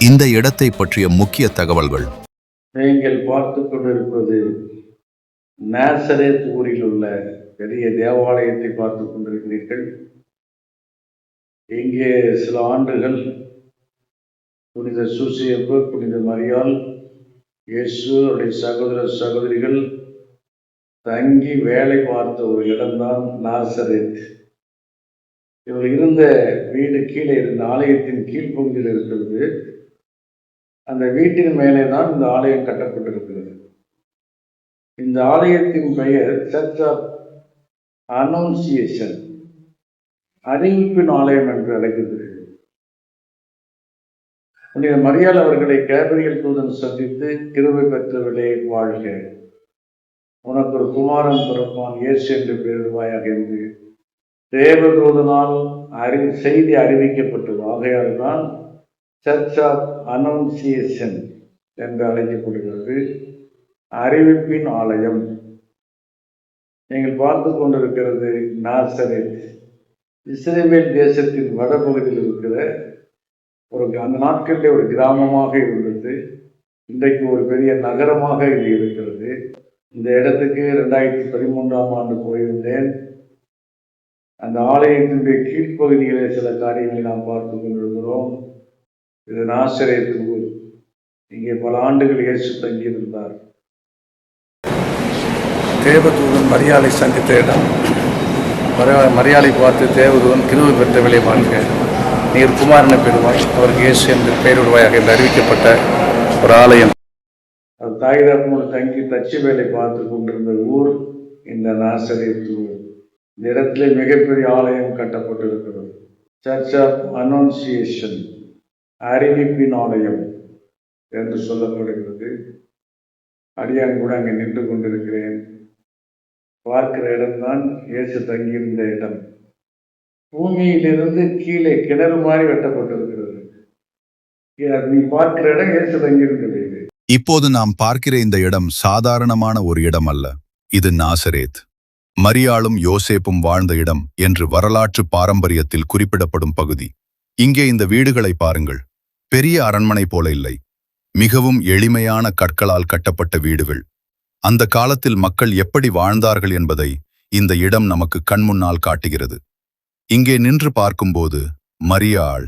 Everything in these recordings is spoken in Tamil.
இந்த இடத்தை பற்றிய முக்கிய தகவல்கள். நீங்கள் பார்த்து கொண்டிருப்பது நாசரேத் ஊரில் உள்ள பெரிய தேவாலயத்தை பார்த்து கொண்டிருக்கிறீர்கள். இங்கே சில ஆண்டுகள் புனித சூசையப்பு, புனித மரியாள், இயேசு அவருடைய சகோதர சகோதரிகள் தங்கி வேலை பார்த்த ஒரு இடம்தான் நாசரேத். இவர் இருந்த வீடு கீழே இருந்த ஆலயத்தின் கீழ்ப்பகுதியில் இருக்கிறது. அந்த வீட்டின் மேலே தான் இந்த ஆலயம் கட்டப்பட்டிருக்கிறது. இந்த ஆலயத்தின் பெயர் சர்ச் ஆஃப் அனௌன்சியேஷன், அறிவிப்பின் ஆலயம் என்று அழைக்கப்படுகிறது. புனித மரியாள் அவர்களை கேப்ரியல் தூதன் சந்தித்து, கிருபை பெற்றவர்களே வாழ்க, உனக்கு ஒரு குமாரன் பிறப்பான், இயேசு என்று பெயரிடுவாயாக என்று தேவதூதனால் செய்தி அறிவிக்கப்பட்டது. ஆகையால் தான் சர்ச் ஆஃப் அனௌன்சியேஷன் என்று அழைக்கப்படுகிறது, அறிவிப்பின் ஆலயம். நீங்கள் பார்த்து கொண்டிருக்கிறது நாசரேத், இஸ்ரவேல் தேசத்தின் வடபகுதியில் இருக்கிற அந்த நாட்களிலே ஒரு கிராமமாக இருந்தது. இன்றைக்கு ஒரு பெரிய நகரமாக இது இருக்கிறது. இந்த இடத்துக்கு 2013ஆம் ஆண்டு போயிருந்தேன். அந்த ஆலயத்தினுடைய கீழ்ப்பகுதியிலே சில காரியங்களை நாம் பார்த்து கொண்டிருக்கிறோம். இது நாசரேத் ஊர். இங்கே பல ஆண்டுகள் இயேசு தங்கியிருந்தார். தேவதூதன் மரியாளை சந்தித்த இடம். மரியாளை பார்த்து தேவதூதன் கிருபை பெற்றவளே வாழ்க, நீர் குமாரனை பெறுவாய், அவருக்கு இயேசு என்று பெயரிடுவாயாக என்று அறிவிக்கப்பட்ட ஒரு ஆலயம். தாய் தகப்பனோடு தங்கி தச்சு வேலை பார்த்து கொண்டிருந்த ஊர் இந்த நாசரேத் ஊர். இந்த இடத்துல மிகப்பெரிய ஆலயம் கட்டப்பட்டிருக்கிறது. சர்ச் ஆஃப் அனௌன்சியேஷன், அறிவிப்பின் ஆலயம் என்று சொல்லப்படுகிறது. அடியான் கூட அங்கே நின்று கொண்டிருக்கிறேன். பார்க்கிற இடம்தான் இயேசு தங்கியிருந்த இடம். பூமியிலிருந்து கீழே கிணறு மாதிரி வெட்டப்பட்டிருக்கிறது. நீ பார்க்கிற இடம் இயேசு தங்கியிருந்தது. இப்போது நாம் பார்க்கிற இந்த இடம் சாதாரணமான ஒரு இடம் அல்ல. இது நாசரேத், மரியாளும் யோசேப்பும் வாழ்ந்த இடம் என்று வரலாற்று பாரம்பரியத்தில் குறிப்பிடப்படும் பகுதி. இங்கே இந்த வீடுகளை பாருங்கள். பெரிய அரண்மனை போல இல்லை, மிகவும் எளிமையான கற்களால் கட்டப்பட்ட வீடுகள். அந்த காலத்தில் மக்கள் எப்படி வாழ்ந்தார்கள் என்பதை இந்த இடம் நமக்கு கண்முன்னால் காட்டுகிறது. இங்கே நின்று பார்க்கும்போது மரியாள்,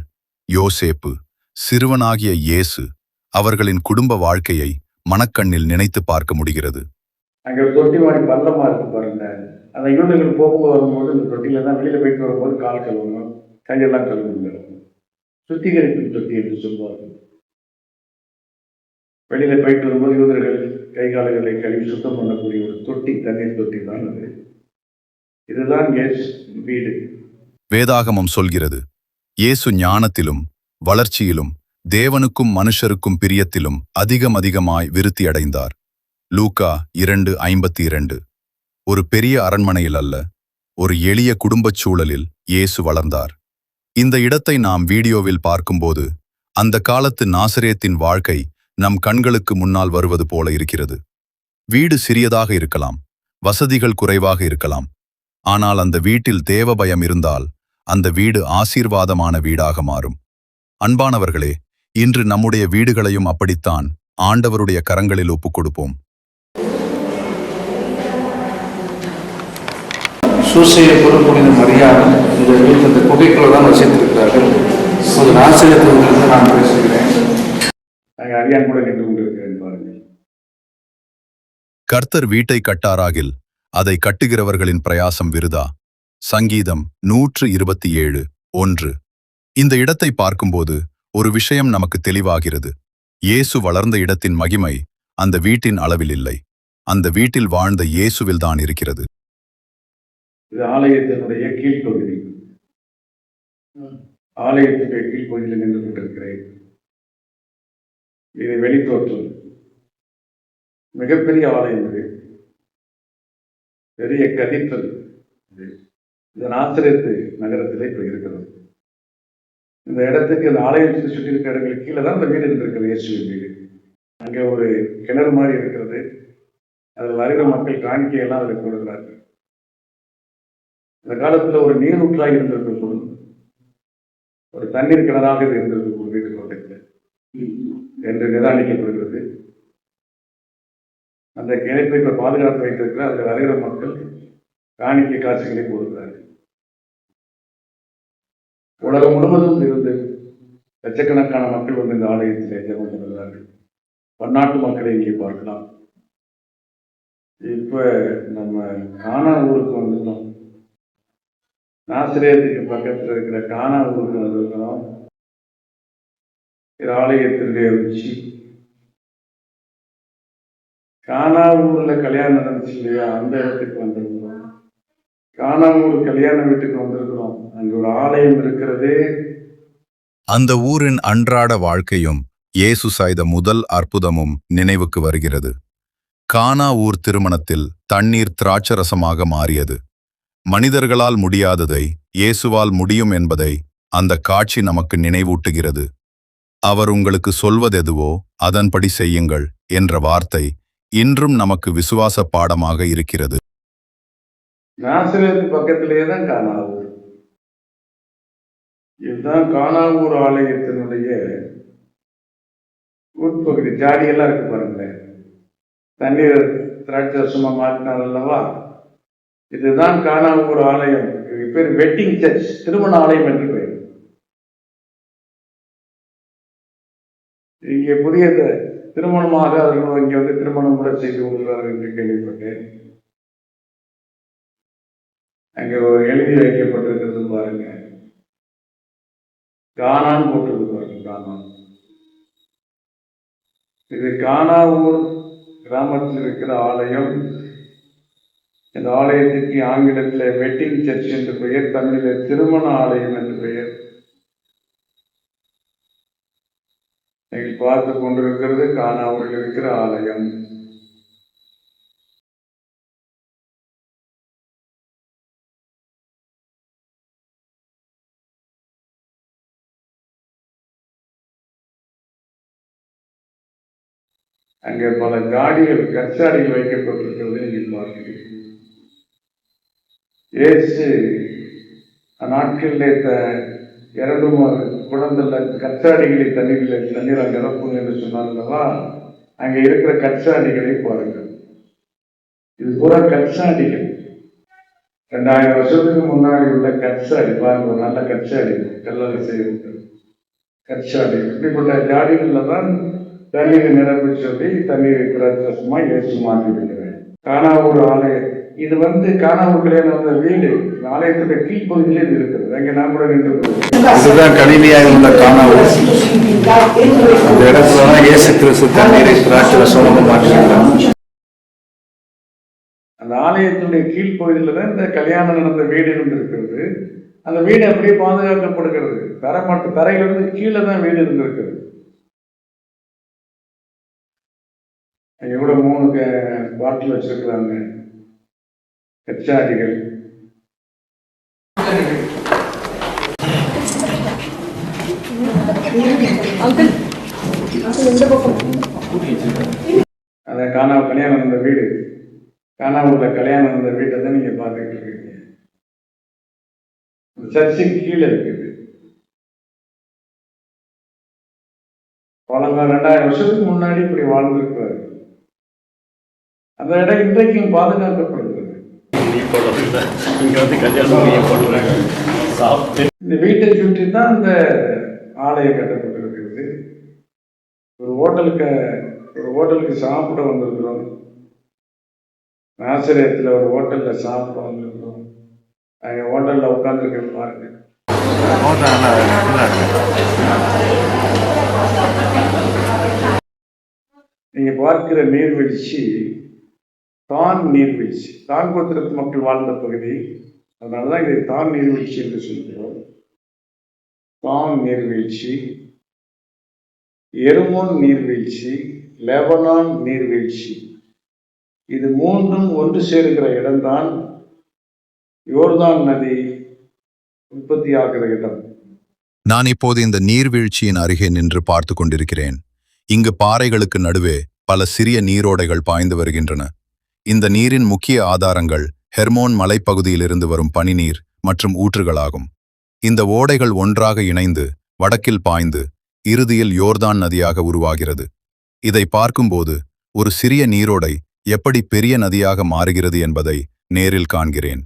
யோசேப்பு, சிறுவனாகிய இயேசு அவர்களின் குடும்ப வாழ்க்கையை மனக்கண்ணில் நினைத்து பார்க்க முடிகிறது. அங்கே தொட்டி மாதிரி பள்ளமா இருக்கு பாருங்க. அந்த யூனிகள் போகும்போது வரும்போது இந்த தொட்டியில தான் வெளியில போயிட்டு வரும்போது கால் கழுவணும், கையெல்லாம் கழுவுங்க. சுத்திகரிப்பு தொட்டி என்று சொல்வார்கள். வெளியில போயிட்டு வரும்போது யூதர்கள் கை கால்களை கழுவி சுத்தம் பண்ணக்கூடிய ஒரு தொட்டி, தண்ணீர் தொட்டி தான் அது. இதுதான் இயேசு வீடு. வேதாகமம் சொல்கிறது, இயேசு ஞானத்திலும் வளர்ச்சியிலும் தேவனுக்கும் மனுஷருக்கும் பிரியத்திலும் அதிகமாய் விருத்தி அடைந்தார். லூக்கா 2:52. ஒரு பெரிய அரண்மனையில் அல்ல, ஒரு எளிய குடும்பச் சூழலில் இயேசு வளர்ந்தார். இந்த இடத்தை நாம் வீடியோவில் பார்க்கும்போது அந்த காலத்து நாசரேத்தின் வாழ்க்கை நம் கண்களுக்கு முன்னால் வருவது போல இருக்கிறது. வீடு சிறியதாக இருக்கலாம், வசதிகள் குறைவாக இருக்கலாம். ஆனால் அந்த வீட்டில் தேவ பயம் இருந்தால் அந்த வீடு ஆசீர்வாதமான வீடாக மாறும். அன்பானவர்களே, இன்று நம்முடைய வீடுகளையும் அப்படித்தான் ஆண்டவருடைய கரங்களில் ஒப்புக் கொடுப்போம். சூசையப்பு, புனித மரியாள் இந்த வீட்டில் இந்த குகைக்குள்ள தான் வசித்திருக்கிறார்கள். ஒரு நாசரேத்திலிருந்து நான் பேசுகிறேன். அடியான் கூட நின்று கொண்டிருக்கிறேன் பாருங்கள். கர்த்தர் வீட்டை கட்டாராகில் அதை கட்டுகிறவர்களின் பிரயாசம் விருதா. சங்கீதம் 127:1. இந்த இடத்தை பார்க்கும்போது ஒரு விஷயம் நமக்கு தெளிவாகிறது. இயேசு வளர்ந்த இடத்தின் மகிமை அந்த வீட்டின் அளவில் இல்லை, அந்த வீட்டில் வாழ்ந்த இயேசுவில் தான் இருக்கிறது. இது ஆலயத்தினுடைய கீழ்ப்பகுதி. ஆலயத்தினுடைய கீழ்ப்பகுதியில் நின்று கொண்டிருக்கிறேன். இது வெளித்தோற்றம். மிகப்பெரிய ஆலயம் இது, பெரிய கதீட்ரல். இந்த நாசரேத் நகரத்திலே இப்போ இருக்கிறது. இந்த இடத்துக்கு, இந்த ஆலயத்தை சுற்றி இருக்கிற இடங்களுக்கு கீழே தான் இந்த வீடு இருந்திருக்கிறது, இயேசுவின் வீடு. அங்கே ஒரு கிணறு மாதிரி இருக்கிறது. அதில் வருகிற மக்கள் காணிக்கையெல்லாம் அதில் கொடுக்கிறார்கள். இந்த காலத்தில் ஒரு நீரூற்றாக இருந்திருக்கக்கூடும், ஒரு தண்ணீர் கிணறாக இது இருந்திருக்கக்கூடும் வீட்டு பக்கத்தில். என்று நிதானிக்கப்படுகிறது. அந்த கிணற்றை இப்ப பாதுகாத்து வைத்திருக்கிற அதில் வருகிற மக்கள் காணிக்கை காட்சிகளை போடுகிறார்கள். உலகம் முழுவதும் இருந்து லட்சக்கணக்கான மக்கள் வந்து இந்த ஆலயத்திலே ஜெபம் பண்ணுகிறார்கள். பன்னாட்டு மக்களை இங்கே பார்க்கலாம். இப்ப நம்ம கானா ஊருக்கு வந்துட்டோம். நாசிரியத்துக்கு பக்கத்தில் இருக்கிற கானா ஊருக்கு வந்திருக்கிறோம். ஆலயத்தினுடைய உச்சி. கானா ஊர்ல கல்யாணம் நடந்துச்சு இல்லையா, அந்த இடத்துக்கு வந்திருக்கிறோம். கானா ஊர் கல்யாண வீட்டுக்கு வந்திருக்கிறோம். அங்க ஒரு ஆலயம் இருக்கிறது. அந்த ஊரின் அன்றாட வாழ்க்கையும் இயேசு செய்த முதல் அற்புதமும் நினைவுக்கு வருகிறது. கானா ஊர் திருமணத்தில் தண்ணீர் திராட்சரசமாக மாறியது. மனிதர்களால் முடியாததை இயேசுவால் முடியும் என்பதை அந்த காட்சி நமக்கு நினைவூட்டுகிறது. அவர் உங்களுக்கு சொல்வதெதுவோ அதன்படி செய்யுங்கள் என்ற வார்த்தை இன்றும் நமக்கு விசுவாச பாடமாக இருக்கிறது. நாசிரியத்து பக்கத்திலேயே தான் கானா ஊர். இதுதான் கானா ஊர் ஆலயத்தினுடைய உட்பகுதி. ஜாடியெல்லாம் இருக்கு பாருங்களேன். தண்ணீர் திராட்சரசமா மாற்றினார் அல்லவா. இதுதான் கானா ஊர் ஆலயம். இது பேர் வெட்டிங் சர்ச், திருமண ஆலயம் என்று பெயர். இங்கே புதிய திருமணமாக அவர்கள் இங்கே வந்து திருமணம் கூட செய்து கொள்கிறார்கள் என்று கேள்விப்பட்டேன். அங்கே ஒரு எழுதி வைக்கப்பட்டிருக்கிறது பாருங்க. கானான் போட்டிருக்கு பாருங்க. கானான். இது கானா ஊர் கிராமத்தில் இருக்கிற ஆலயம். இந்த ஆலயத்துக்கு ஆங்கிலத்தில் வெட்டிங் சர்ச் என்று பெயர், தமிழில் திருமண ஆலயம் என்று பெயர். நீங்கள் பார்த்து கொண்டிருக்கிறது கானாவூரில் இருக்கிற ஆலயம். அங்கே பல காடிகள், கச்சாடிகள் வைக்கப்பட்டிருக்கிறது நீங்கள் பார்க்கிறீர்கள். இயேசு அந்நாட்களிலே 2 குடந்தல்ல கச்சாடிகளை தண்ணீரால் நிரப்புங்க என்று சொன்னார்களா. அங்கே இருக்கிற கச்சாடிகளை பாருங்கள். இது பூரா கச்சாடிகள். 2000 வருஷத்துக்கு முன்னாடி உள்ள கச்சாடி பாருங்க. நல்ல கச்சாடி, கல்லால் செய்யப்பட்ட கச்சாடி. இப்படிப்பட்ட ஜாடிகள்ல தான் தண்ணீரை நிரப்பி சொல்லி தண்ணீரை பிரதேசமா இயேசு மாற்றிவிடுகிறேன். கானாவூர் ஆலயம். இது வந்து கானாவூர் கல்யாணம் வந்த வீடு. ஆலயத்துடைய கீழ்ப்பகுதியிலே இது இருக்கிறது. அங்கே நான் கூட நின்று இதுதான் கலிலியாவில் உள்ள கானாவூர். அந்த இடத்துலதான் இயேசு கிறிஸ்து தண்ணீரை திராட்சரசமாக மாற்றினார். அந்த ஆலயத்துடைய கீழ்ப்பகுதியில தான் இந்த கல்யாணம் நடந்த வீடு இருந்திருக்கிறது. அந்த வீடு அப்படியே பாதுகாக்கப்படுகிறது. தரையிலிருந்து கீழே தான் வீடு இருந்திருக்கிறது. அங்கே கூட 3 பாட்டில் வச்சிருக்கிறாங்க, கச்சாடிகள். அந்த கல்யாணம் நடந்த வீடு, கானாவூர்ல கல்யாணம் நடந்த வீட்டை தான் நீங்க பார்த்துட்டு இருக்கீங்க. சர்ச்சுக்கு கீழே இருக்குது. பழங்க 2000 வருஷத்துக்கு முன்னாடி இப்படி வாழ்ந்திருக்கிறாரு. அந்த இடம் இன்றைக்கும் பாதுகாக்கப்படுகிறது. இந்த வீட்டை சுற்றி தான் அந்த ஆலயம் கட்டப்பட்டிருக்கிறது. ஒரு ஹோட்டலுக்கு சாப்பிட வந்திருக்கிறோம். நாசரேத்தில் ஒரு ஹோட்டல்ல சாப்பிட வந்திருக்கிறோம். அங்கே ஹோட்டல்ல உட்கார்ந்துருக்கிறது பாருங்க. நீங்க பார்க்கிற நீர்வீழ்ச்சி தான் நீர்வீழ்ச்சி. தான் கோத்திரத்து மக்கள் வாழ்ந்த பகுதி. அதனாலதான் இதை தான் நீர்வீழ்ச்சி என்று சொல்கிறோம். தான் நீர்வீழ்ச்சி, எருமோன் நீர்வீழ்ச்சி, லெபனான் நீர்வீழ்ச்சி. இது 3ம் ஒன்று சேருகிற இடம்தான் யோர்தான் நதி உற்பத்தியாகிற இடம். நான் இப்போது இந்த நீர்வீழ்ச்சியின் அருகே நின்று பார்த்து கொண்டிருக்கிறேன். இங்கு பாறைகளுக்கு நடுவே பல சிறிய நீரோடைகள் பாய்ந்து வருகின்றன. இந்த நீரின் முக்கிய ஆதாரங்கள் ஹெர்மோன் மலைப்பகுதியிலிருந்து வரும் பனிநீர் மற்றும் ஊற்றுகளாகும். இந்த ஓடைகள் ஒன்றாக இணைந்து வடக்கில் பாய்ந்து இறுதியில் யோர்தான் நதியாக உருவாகிறது. இதை பார்க்கும்போது ஒரு சிறிய நீரோடை எப்படி பெரிய நதியாக மாறுகிறது என்பதை நேரில் காண்கிறேன்.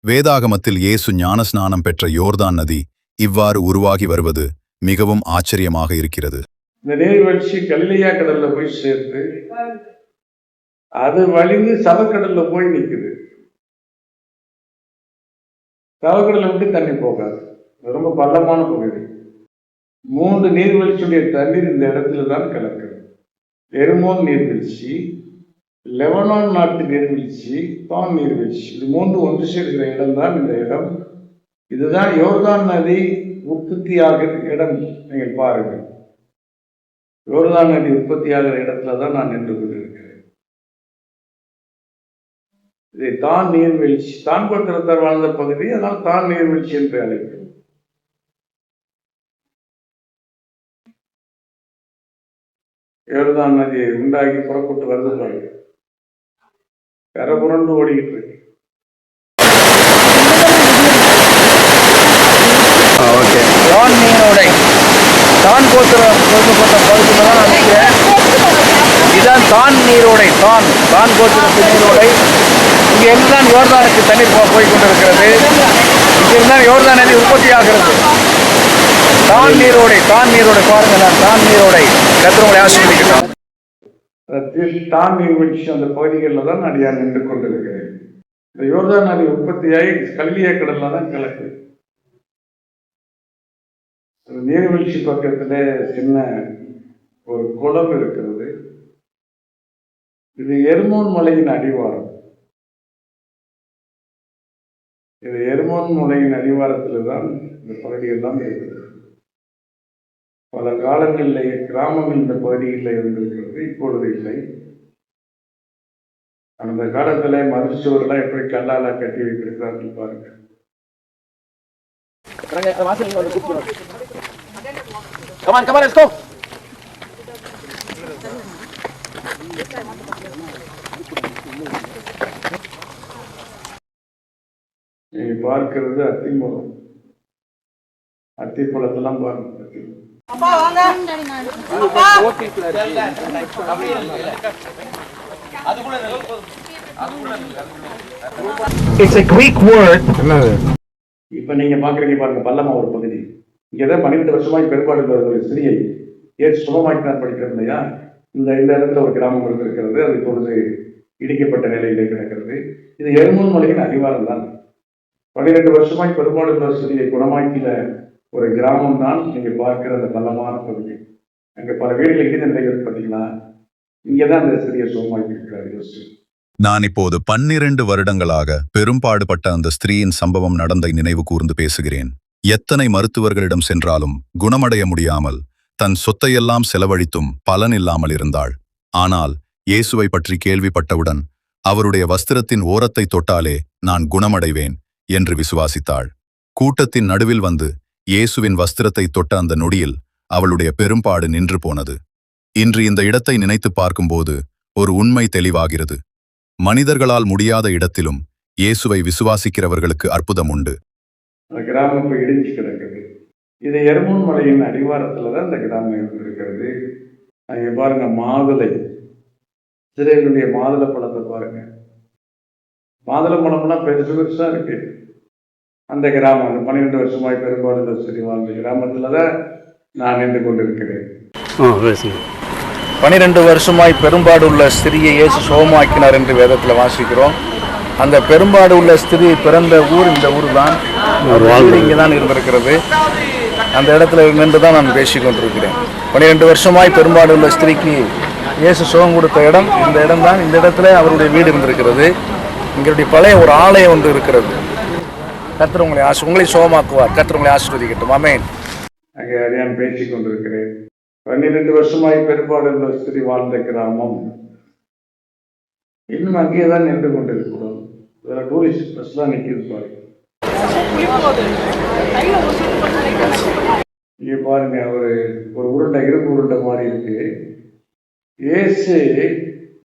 வேதாகமத்தில் இயேசு ஞானஸ்நானம் பெற்ற யோர்தான் நதி இவ்வாறு உருவாகி வருவது மிகவும் ஆச்சரியமாக இருக்கிறது. இந்த நீர்வீழ்ச்சி கலிலேயா கடல்ல போய் சேர்த்து அது வழிந்து சவக்கடல்ல போய் நிக்குது. சவக்கடல்ல விட்டு தண்ணி போகாது. ரொம்ப பள்ளமான பகுதி. 3 நீர்வீழ்ச்சியுடைய தண்ணீர் இந்த இடத்துல தான் கலக்குது. எர்மோன் நீர்வீழ்ச்சி, லெபனான் நாட்டு நீர்வீழ்ச்சி, தான் நீர்வீழ்ச்சி, இது 3 ஒன்று சேர்க்கிற இடம் தான் இந்த இடம். இதுதான் யோர்தான் நதி உற்பத்தியாகிற இடம். நீங்கள் பாருங்கள், யோர்தான் நதி உற்பத்தியாகிற இடத்துல தான் நான் நின்று கொண்டிருக்கிறேன். இதை தான் நீர்வீழ்ச்சி, தான் கோத்திரத்தார் வாழ்ந்த பகுதி, அதனால் தான் நீர்வீழ்ச்சி என்று அழைக்கிறோம். யோர்தான் நதி உண்டாகி புறப்பட்டு வருது பாருங்க, கரை புரண்டு ஓடிக்கிட்டு இருக்கு. தான் நீரோடை, தான் கோத்திரம் கொடுக்கப்பட்ட பகுதியில் தான் நான் நிற்கிறேன். இதுதான் தான் நீரோடை, தான் கோத்திரத்து நீரோடை. இங்கே எல்லாம் யோர்தானுக்கு தண்ணீர் போய் கொண்டிருக்கிறது. இங்கிருந்தான் யோர்தான் நதி உற்பத்தி ஆகிறது. தான் நீரோடை பாருங்க, தான் நீரோடை. கர்த்தர் ஆசீர்வதிக்கட்டும். தான் நீர்வீழ்ச்சி அந்த பகுதிகளில் தான் அடியார் நின்று கொண்டிருக்கிறேன். இந்த யோர்தான் நதி உற்பத்தியாகி கலிலேயா கடல்ல தான் கலக்குது. நீர்வீழ்ச்சி பக்கத்துல சின்ன ஒரு குளம் இருக்கிறது. இது எர்மோன் மலையின் அடிவாரம். இது எர்மோன் மலையின் அடிவாரத்துல தான் இந்த பகுதியெல்லாம் இருக்கிறது. பல காலங்களில் கிராமங்கள் இந்த பகுதியில் இருந்திருக்கிறது, இப்பொழுது இல்லை. அந்த காலத்துல மதிச்சுவரெல்லாம் எப்படி கல்லால கட்டி வைத்திருக்கிறார்கள் பாருங்க. Come on, let's go. நீங்க பார்க்கிறது அத்திமரம். அத்திப்பழத்தெல்லாம் பாருங்க. It's a Greek word. இப்ப நீங்க பாக்குறீங்க பாருங்க, பல்லமா ஒரு பகுதி. இங்கதான் 12 வருஷமாய் பெரும்பாடு ஒரு ஸ்திரியை ஏற்று சுகமாக்கினார் படிக்கிறது இல்லையா? இந்த இடத்துல ஒரு கிராமம் இருந்திருக்கிறது. அது இப்பொழுது இடிக்கப்பட்ட நிலையிலே கிடக்கிறது. இது எர்மோன் மலையின் அடிவாரம் தான். 12 வருஷமாய் பெரும்பாடு ஒரு ஸ்திரியை குணமாக்கின ஒரு கிராமம் தான் நீங்க பார்க்கிற அந்த பள்ளமான பகுதி. அங்க பல வீடுகள் இடிந்த நிலைகள் பார்த்தீங்கன்னா, இங்கதான் அந்த ஸ்திரியை சுகமாக்கி இருக்கிறார். நான் இப்போது 12 வருடங்களாக பெரும்பாடுபட்ட அந்த ஸ்திரீயின் சம்பவம் நடந்த நினைவு கூர்ந்து பேசுகிறேன். எத்தனை மருத்துவர்களிடம் சென்றாலும் குணமடைய முடியாமல் தன் சொத்தையெல்லாம் செலவழித்தும் பலன் இல்லாமல் இருந்தாள். ஆனால் இயேசுவை பற்றி கேள்விப்பட்டவுடன் அவருடைய வஸ்திரத்தின் ஓரத்தை தொட்டாலே நான் குணமடைவேன் என்று விசுவாசித்தாள். கூட்டத்தின் நடுவில் வந்து இயேசுவின் வஸ்திரத்தை தொட்ட அந்த நொடியில் அவளுடைய பெரும்பாடு நின்று போனது. இன்று இந்த இடத்தை நினைத்து பார்க்கும்போது ஒரு உண்மை தெளிவாகிறது. மனிதர்களால் முடியாத இடத்திலும் இயேசுவை விசுவாசிக்கிறவர்களுக்கு அற்புதம் உண்டு. கிராமம் இப்போ இடிஞ்சு கிடக்குது. இது எர்மோன் மலையின் அடிவாரத்துல தான் இந்த கிராமம் இருக்கிறது. அங்கே பாருங்க, மாதுளை, சிறையினுடைய மாதுளை பழத்தை பாருங்க. மாதுளை பழம்லாம் பெருசு பெருசா இருக்கு. அந்த கிராமம் 12 வருஷமாய் பெரும்பாடு சரி வாழ்ந்த கிராமத்துல தான் நான் நின்று கொண்டிருக்கிறேன். 12 வருஷமாய் பெரும்பாடு உள்ள ஸ்திரியை இயேசு சுகமாக்கினார் என்று வேதத்தில் வாசிக்கிறோம். அந்த பெரும்பாடு உள்ள ஸ்திரி பிறந்த ஊர் இந்த ஊர் தான். இங்கே தான் இருந்திருக்கிறது. அந்த இடத்துல நின்று தான் நான் பேசி கொண்டிருக்கிறேன். 12 வருஷமாய் பெரும்பாடு உள்ள ஸ்திரிக்கு இயேசு சுகம் கொடுத்த இடம் இந்த இடம் தான். இந்த இடத்துல அவருடைய வீடு இருந்திருக்கிறது. இங்களுடைய பழைய ஒரு ஆலயம் ஒன்று இருக்கிறது. கர்த்தர் உங்களை சுகமாக்குவார். கர்த்தர் உங்களை ஆசீர்வதிக்கட்டும். ஆமென். அங்கே அறியான் பேசி கொண்டிருக்கிறேன். 12 வருஷமாய் பெரும்பாடு உள்ள ஸ்திரி வாழ்ந்த கிராமம் இன்னும் அங்கேயே தான் நின்று கொண்டிருக்கிறோம். டூரிஸ்ட் பஸ் தான் நிற்கிது பாருங்க. இங்கே பாருங்க, ஒரு உருண்டை, இரும்பு உருண்டை மாதிரி இருக்கு. இயேசு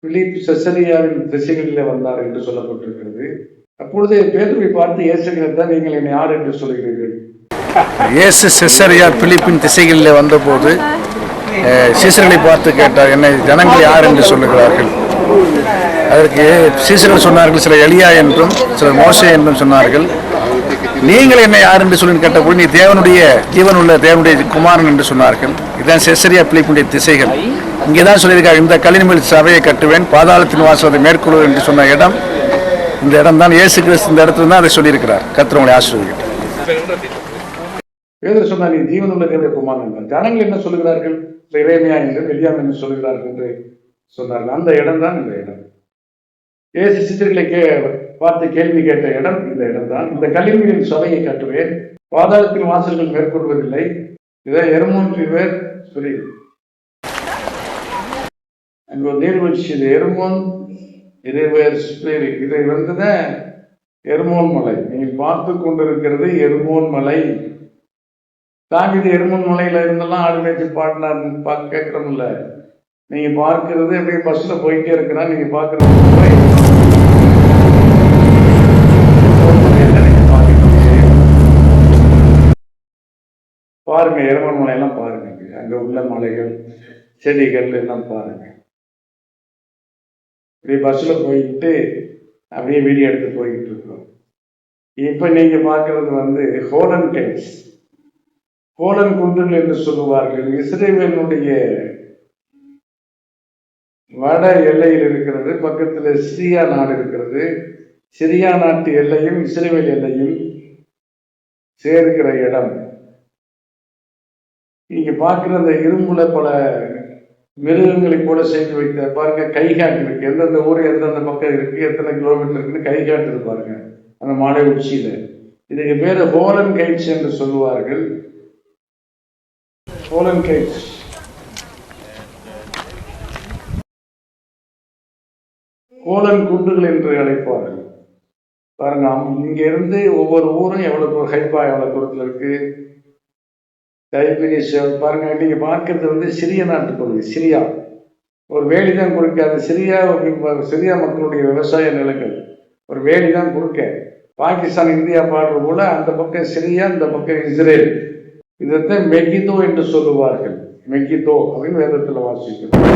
பிலிப் செசரியாவின் திசைகளில் வந்தார் என்று சொல்லப்பட்டிருக்கிறது. அப்பொழுது பேதுருவை பார்த்து இயேசுகிறதா, நீங்கள் என்னை யார் என்று சொல்கிறீர்கள்? இயேசு செசரியா பிலிப்பின் திசைகளில் வந்தபோது சீசர்களை பார்த்து கேட்டார், என்னை ஜனங்கள் யார் என்று சொல்லுகிறார்கள்? அதற்கு சீசர்கள் சொன்னார்கள், சில எலியா என்றும் சிலர் மோசே என்றும் சொன்னார்கள். நீங்கள் என்னை யார் என்று சொல்லி கேட்டபோது நீ தேவனுடைய ஜீவனுள்ள தேவனுடைய குமாரன் என்று சொன்னார்கள். இதுதான் செசரியா பிலிப்பினுடைய திசைகள். இங்கே தான் சொல்லியிருக்காங்க, இந்த கல்லின் மேல் சபையை கட்டுவேன், பாதாளத்தின் வாசல் அதை மேற்கொள்வது என்று சொன்ன இடம் இந்த இடம் தான். இயேசு கிறிஸ்து இந்த இடத்துல தான் அதை சொல்லியிருக்கிறார். கர்த்தர் உங்களை ஆசீர்வதிக்கட்டும். வேதம் சொன்னா நீ ஜீவனுள்ள தேவனுடைய குமாரன். ஜனங்கள் என்ன சொல்லுகிறார்கள்? இறைமையா என்று எலியா என்று சொல்லுகிறார்கள் என்று சொன்னார்கள். அந்த இடம் தான் இந்த இடம். இயேசு சித்தர்களை பார்த்து கேள்வி கேட்ட இடம் இந்த இடம் தான். இந்த கல்லின் சபையை கட்டுவேன், பாதாளத்தின் வாசல்கள் மேற்கொள்வதில்லை. இதை எருமோன் ரிவர் சொல்லி அங்க ஒரு நீர்வீழ்ச்சி, இது எருமோன் ரிவர். இதை வந்துதான் எருமோன் மலை. நீங்கள் பார்த்து கொண்டிருக்கிறது எருமோன் மலை. தாவிது எருமோன் மலையில இருந்தெல்லாம் ஆடு மேய்ச்சி பாடினார் கேட்கறோம்ல. நீங்க பார்க்கிறது அப்படியே பஸ்ல போயிட்டே இருக்கிறா, நீங்க பார்க்கறது பாருங்க. எருமோன் மலையெல்லாம் பாருங்க. அங்க உள்ள மலைகள் செடிகள் எல்லாம் பாருங்க. இப்படி பஸ்ல போயிட்டு அப்படியே வீடியோ எடுத்து போய்கிட்டு இருக்கோம். இப்ப நீங்க பார்க்கறது வந்து ஹோலன் கைட்ஸ், கோலன் குன்றுகள் என்று சொல்லுவார்கள். இஸ்ரேலினுடைய வட எல்லையில் இருக்கிறது. பக்கத்தில் சிரியா நாடு இருக்கிறது. சிரியா நாட்டு எல்லையும் இஸ்ரேல் எல்லையும் சேர்க்கிற இடம். நீங்க பார்க்கிற அந்த இரும்புல பல மிருகங்களை போல செய்து வைத்த பாருங்க, கைகாட்டு இருக்கு. எந்தெந்த ஊர் எந்தெந்த பக்கம் இருக்கு, எத்தனை கிலோமீட்டர் இருக்குன்னு கைகாட்டு இருப்பாருங்க அந்த மலை உச்சியில. இதுக்கு பேரு ஹோலன் கைட்ஸ் என்று சொல்லுவார்கள். ஹோலன் கைட்ஸ் கோலன் குன்றுகள் என்று அழைப்பார்கள். பாருங்க, இங்க இருந்து ஒவ்வொரு ஊரும் எவ்வளவு ஹைப்பா எவ்வளவு தூரத்துல இருக்கு. டைபீரியஸ் பாருங்க. நீங்க பார்க்கறது வந்து சிறிய நாட்டு பகுதி. சிரியா ஒரு வேலி தான் குறுக்க. அது சிரியா மக்களுடைய விவசாய நிலங்கள். ஒரு வேலி தான் குறுக்க. பாகிஸ்தான் இந்தியா பாடுற போல அந்த பக்கம் சிரியா, இந்த பக்கம் இஸ்ரேல். இதைத்தான் மெகிதோ என்று சொல்லுவார்கள். மெகிதோ அப்படின்னு வேதத்தில் வாசிக்கிறோம்.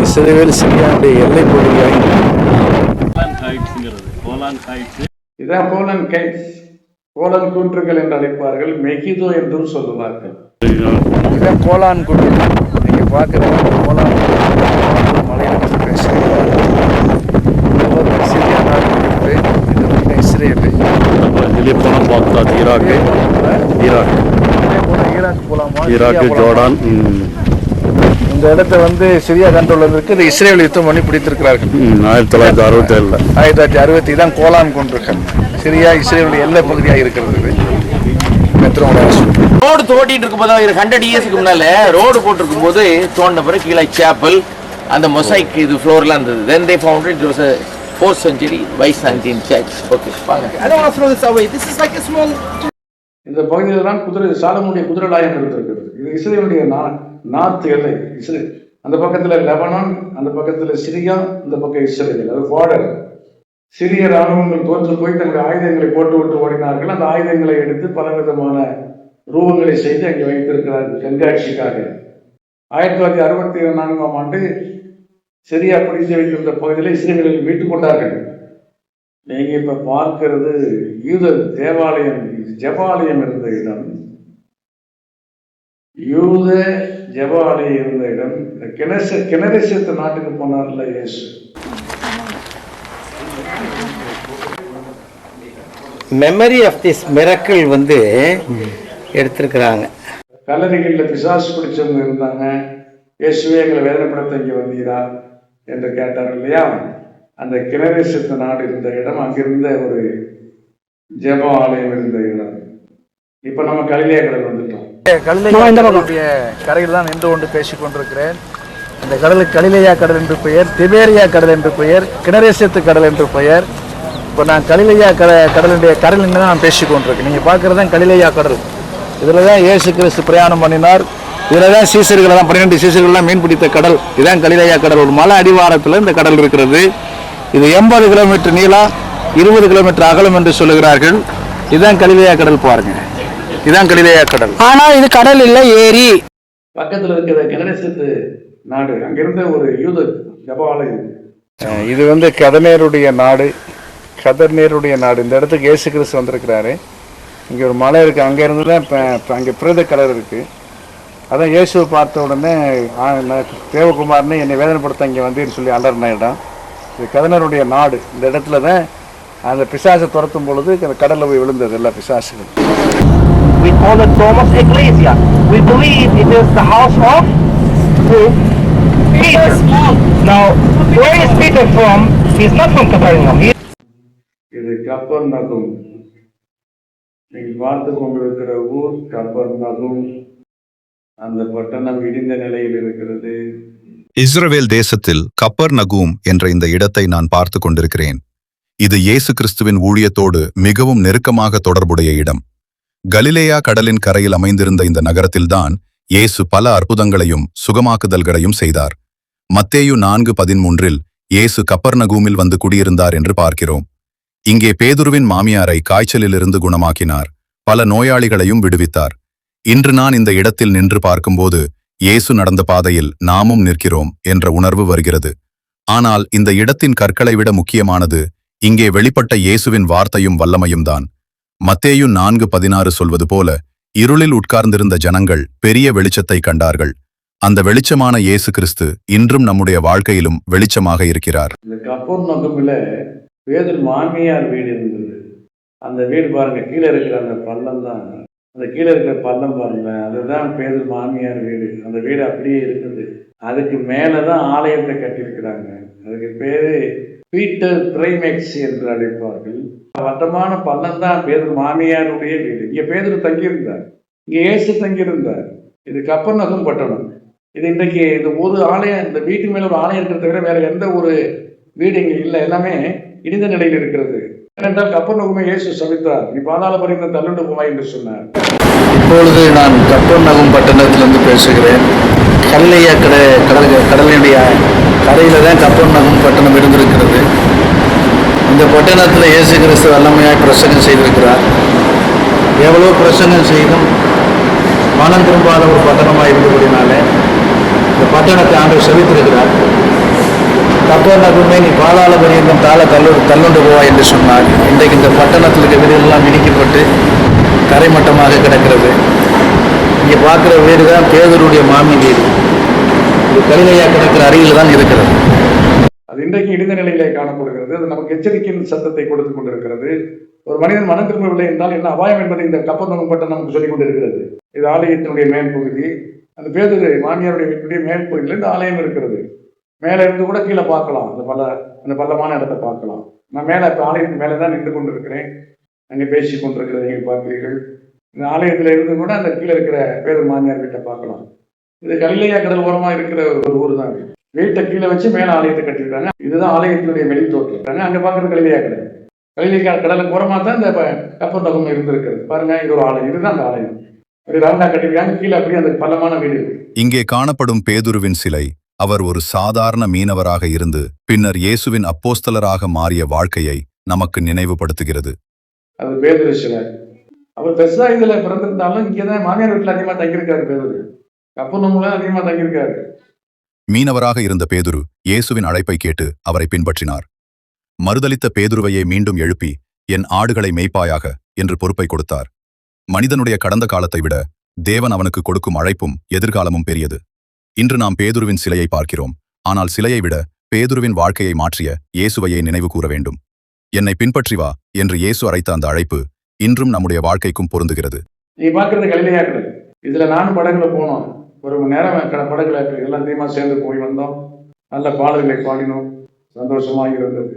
இஸ்ரேல் சிரியாவுடைய எல்லை பகுதியாக இதான் கோலன் கைட்ஸ், கோலன் குன்றுகள் என்று அழைப்பார்கள். மெகிதோ என்றும் சொல்லுவார்கள். இதான் கோலான் குன்று. நீங்க பார்க்கறது கோலான் மலையாள சிரியா நாடு இருக்குது. Israel Iraq Jordan. இந்த இடத்த வந்து சிரியா கண்ட்ரோல் இருக்கு. இது இஸ்ரேல் யுத்தம் பண்ணி பிடித்திருக்கிறார்கள் 1967. 1960 தான் கோலான் குன்றுகள். சிரியா இஸ்ரேலுடைய எல்லை பகுதியாக இருக்கிறது. ரோடு தோண்டிட்டு இருக்கும் போது 100 இயர்ஸ்க்கு முன்னால ரோடு போட்டிருக்கும் போது தோண்ட பிறகு கீழே சாப்பல் அந்த மொசைக் இது ஃப்ளோர்லாம் இருந்தது. Then they found it was a 4th century Byzantine church. Okay, வாங்க. I don't want to throw this away. This is like a small. இந்த பகுதியில் தான் சாலமுடைய குதிரலாயம் இருக்கிறது. இது இஸ்ரேலுடைய நார்த் எல்லை. இஸ்ரேல் அந்த பக்கத்துல லெபனான், அந்த பக்கத்துல சிரியா, இந்த பக்கம் இஸ்ரேல். அது பார்டர். சிறிய இராணுவங்கள் தோற்று போய் தங்களுடைய ஆயுதங்களை போட்டு விட்டு ஓடினார்கள். அந்த ஆயுதங்களை எடுத்து பலவிதமான ரூபங்களை செய்து அங்கே வைத்திருக்கிறார்கள் கண்காட்சிக்காக. 1964ஆம் ஆண்டு சிரியா பிடித்து வைத்திருந்த பகுதியில் இஸ்ரேலில் மீட்டுக் கொண்டார்கள். நீங்க இப்ப பார்க்கிறது யூத தேவாலயம், ஜெபாலயம் இருந்த இடம். யூத ஜெபாலயம் இருந்த இடம். கிணரேசத்து நாட்டுக்கு போனார்ல இயேசு. மெமரி ஆஃப் திஸ் மிரக்கிள் வந்து எடுத்திருக்கிறாங்க. கல்லறைகளில் பிசாசு பிடிச்சவங்க இருந்தாங்க. இயேசுவே எங்களை வேதனைப்படுத்த இங்கே வந்தீரா என்று கேட்டார் இல்லையா? அந்த கிணரேசத்து நாடு இருந்த இடம், அங்கிருந்த ஒரு ஜெப ஆலயம் இருந்த இடம். இப்ப நம்ம கலிலேயா கடல் வந்துட்டோம். கலிலேயா கரையில் தான் நின்று கொண்டு பேசிக் கொண்டிருக்கிறேன். இந்த கடலுக்கு கலிலேயா கடல் என்று பெயர், திபேரியா கடல் என்று பெயர், கிணரேசத்து கடல் என்று பெயர். இப்போ நான் கலிலேயா கடலுடைய கரையில் தான் நான் பேசிக் கொண்டிருக்கேன். நீங்கள் பார்க்குறது தான் கலிலேயா கடல். இதில் தான் இயேசு கிறிஸ்து பிரயாணம் பண்ணினார். இதில் தான் சீசர்களெல்லாம் 12 சீசர்கள்லாம் மீன் பிடித்த கடல். இதுதான் கலிலேயா கடல். ஒரு மலை அடிவாரத்தில் இந்த கடல் இருக்கிறது. இது 80 கிலோமீட்டர் நீளம், 20 கிலோமீட்டர் அகலம் என்று சொல்லுகிறார்கள். இதுதான் கலிலேயா கடல். பாருங்க, இதுதான் கலிலேயா கடல். ஆனா இது கடல் இல்ல, ஏரி. பக்கத்துல இருக்கிற கெனரேசத்து நாடு, அங்கிருந்த ஒரு யூத ஜபாலயம். இது கதநேருடைய நாடு, கதநேருடைய நாடு. இந்த இடத்துக்கு இயேசு கிறிஸ்து வந்திருக்கிறாரு. இங்கே ஒரு மலை இருக்குது, அங்கே இருந்து தான் இப்போ அங்கே பிரேத கடல் இருக்குது. அதான் இயேசுவை பார்த்த உடனே தேவகுமார்னு என்னை வேதனைப்படுத்த இங்கே வந்தேன்னு சொல்லி அலறின இடம். இது கதநேருடைய நாடு. இந்த இடத்துல தான் அந்த பிசாசை துரத்தும் பொழுது அந்த கடலில் போய் விழுந்தது எல்லா பிசாசுகள். We call it Thomas Ecclesia. We believe it is the house of Peter. Now, where is Peter from? He's not from Capernaum. இது கப்பர்நகும். நீங்கள் பார்த்து கொண்டிருக்கிற ஊர் கப்பர்நகும். அந்த பட்டணம் இடிந்த நிலையில் இருக்கிறது. இஸ்ரவேல் தேசத்தில் கப்பர்நகூம் என்ற இந்த இடத்தை நான் பார்த்து கொண்டிருக்கிறேன். இது இயேசு கிறிஸ்துவின் ஊழியத்தோடு மிகவும் நெருக்கமாக தொடர்புடைய இடம். கலிலேயா கடலின் கரையில் அமைந்திருந்த இந்த நகரத்தில்தான் இயேசு பல அற்புதங்களையும் சுகமாக்குதல்களையும் செய்தார். மத்தேயு 4:13 இயேசு கப்பர்நகூமில் வந்து குடியிருந்தார் என்று பார்க்கிறோம். இங்கே பேதுருவின் மாமியாரை காய்ச்சலிலிருந்து குணமாக்கினார், பல நோயாளிகளையும் விடுவித்தார். இன்று நான் இந்த இடத்தில் நின்று பார்க்கும்போது இயேசு நடந்த பாதையில் நாமும் நிற்கிறோம் என்ற உணர்வு வருகிறது. ஆனால் இந்த இடத்தின் கற்களை விட முக்கியமானது இங்கே வெளிப்பட்ட இயேசுவின் வார்த்தையும் வல்லமையும் தான். மத்தேயு 4:16 சொல்வது போல, இருளில் உட்கார்ந்திருந்த ஜனங்கள் பெரிய வெளிச்சத்தை கண்டார்கள். அந்த வெளிச்சமான இயேசு கிறிஸ்து இன்றும் நம்முடைய வாழ்க்கையிலும் வெளிச்சமாக இருக்கிறார். இந்த கப்பர்நகூமில் பேதுரு மாமியார் வீடு இருந்தது. அந்த வீடு பாருங்க, கீழே இருக்கிற அந்த பள்ளம் தான், அந்த கீழே இருக்கிற பள்ளம் பாருங்க, அதுதான் பேதுரு மாமியார் வீடு. அந்த வீடு அப்படியே இருக்குது. அதுக்கு மேலதான் ஆலயத்தை கட்டியிருக்கிறாங்க. அதுக்கு பேரு பீட்டர் பிரைமேக்ஸ் என்று அழைப்பார்கள். வட்டமான பள்ளம் தான் பேதுரு மாமியாருடைய வீடு. இங்க பேதுரு தங்கியிருந்தார், இங்க இயேசு தங்கியிருந்தார். இது கப்பர்நகூம் பட்டணம். இது இன்றைக்கு இந்த ஒரு ஆலயம், இந்த வீட்டு மேல ஒரு ஆலயம் இருக்கிறத விட வேற எந்த ஒரு வீடு இங்க இல்லை. எல்லாமே இடிந்த நிலையில் இருக்கிறது. ஏனென்றால் கப்பர்நகூமை இயேசு சபித்தார், நீ பாதாள பரியந்தம் தள்ளுண்டு போவாய் என்று சொன்னார். இப்பொழுது நான் கப்பர்நகூம் பட்டணத்திலிருந்து பேசுகிறேன். கலிலேயா கடலினுடைய கரையில் தான் கப்பர்நகூம் பட்டணம் இருந்திருக்கிறது. இந்த பட்டணத்தில் இயேசு கிறிஸ்து வல்லமையாய் பிரசங்கம் செய்திருக்கிறார். எவ்வளோ பிரசங்கம் செய்தும் மனம் திரும்பாத ஒரு பட்டணமாக இருந்தபடினாலே இந்த பட்டணத்தை ஆண்டவர் சபித்திருக்கிறார். கப்பர்நகூமே, நீ பாதாள பரியந்தம் தள்ளுண்டு போவா என்று சொன்னார். இன்றைக்கு இந்த பட்டணத்தில் இருக்க வீடுகளெல்லாம் இடிக்கப்பட்டு தரைமட்டமாக கிடக்கிறது. இங்கே பார்க்குற வீடு தான் பேதுருடைய மாமி வீடு. இது கலிலேயா கிடக்கிற அருகில் தான் இருக்கிறது. அது இன்றைக்கு இடிந்த நிலையிலே காணப்படுகிறது. அது நமக்கு எச்சரிக்கையின் சத்தத்தை கொடுத்து கொண்டிருக்கிறது. ஒரு மனிதன் மனம் திரும்பவில்லை என்றால் என்ன அபாயம் என்பதை இந்த கப்பர்நகூம் பட்டணம் நமக்கு சொல்லிக் கொண்டிருக்கிறது. இது ஆலயத்தினுடைய மேல் பகுதி. அந்த பேதுரு மாமியாருடைய வீட்டுடைய மேல் பகுதியில் இந்த ஆலயம் இருக்கிறது. மேலே இருந்து கூட கீழே பார்க்கலாம், அந்த பள்ளமான இடத்தை பார்க்கலாம். நான் மேலே இப்போ ஆலயத்துக்கு மேலே தான் நின்று கொண்டிருக்கிறேன். அங்கே பேசி கொண்டிருக்கிறத நீங்கள் பார்க்கிறீர்கள். இந்த ஆலயத்தில் இருந்து கூட அந்த கீழே இருக்கிற பேதுரு மாமியார் வீட்டை பார்க்கலாம். இது கலிலேயா கடல் ஓரமாக இருக்கிற ஒரு ஊர் தான். வீட்டை கீழே வச்சு மேலே ஆலயத்தை கட்டியிருக்காங்க. இதுதான் ஆலயத்தினுடைய வெளி தோற்றம். அங்கே பார்க்குறது கலிலேயா கடல். கலிலேயா கடலுக்கு ஓரமாக தான் இந்த கப்பர்நகூம் இருந்திருக்கிறது. பாருங்க, இது ஒரு ஆலயம். இதுதான் அந்த ஆலயம். ஒரு ரவுண்டா கட்டியிருக்காங்க. கீழே அப்படியே அந்த பள்ளமான வீடு. இங்கே காணப்படும் பேதுருவின் சிலை, அவர் ஒரு சாதாரண மீனவராக இருந்து பின்னர் இயேசுவின் அப்போஸ்தலராக மாறிய வாழ்க்கையை நமக்கு நினைவுபடுத்துகிறது. அது பேதுரு சிலை. அவர் பெருசா இதுல பிறந்திருந்தாலும் இங்கதான் மாமியார் வீட்டுல அதிகமா தங்கியிருக்காரு. பேதுரு கப்பர்நகூம்ல அதிகமா தங்கியிருக்காரு. மீனவராக இருந்த பேதுரு இயேசுவின் அழைப்பை கேட்டு அவரை பின்பற்றினார். மறுதலித்த பேதுருவையே மீண்டும் எழுப்பி, என் ஆடுகளை மேய்ப்பாயாக என்று பொறுப்பை கொடுத்தார். மனிதனுடைய கடந்த காலத்தை விட தேவன் அவனுக்கு கொடுக்கும் அழைப்பும் எதிர்காலமும் பெரியது. இன்று நாம் பேதுருவின் சிலையை பார்க்கிறோம். ஆனால் சிலையை விட பேதுருவின் வாழ்க்கையை மாற்றிய இயேசுவையே நினைவு கூற வேண்டும். என்னை பின்பற்றி வா என்று இயேசு அழைத்த அந்த அழைப்பு இன்றும் நம்முடைய வாழ்க்கைக்கும் பொருந்துகிறது. நீ பார்க்கறது கலிலேயா கடல். இதுல நானும் படகுல போனோம். ஒரு மணி நேரம் படகுல எல்லாம் தீமா சேர்ந்து போய் வந்தோம். நல்ல பாடல்களை பாடினோம். சந்தோஷமாக இருந்தது.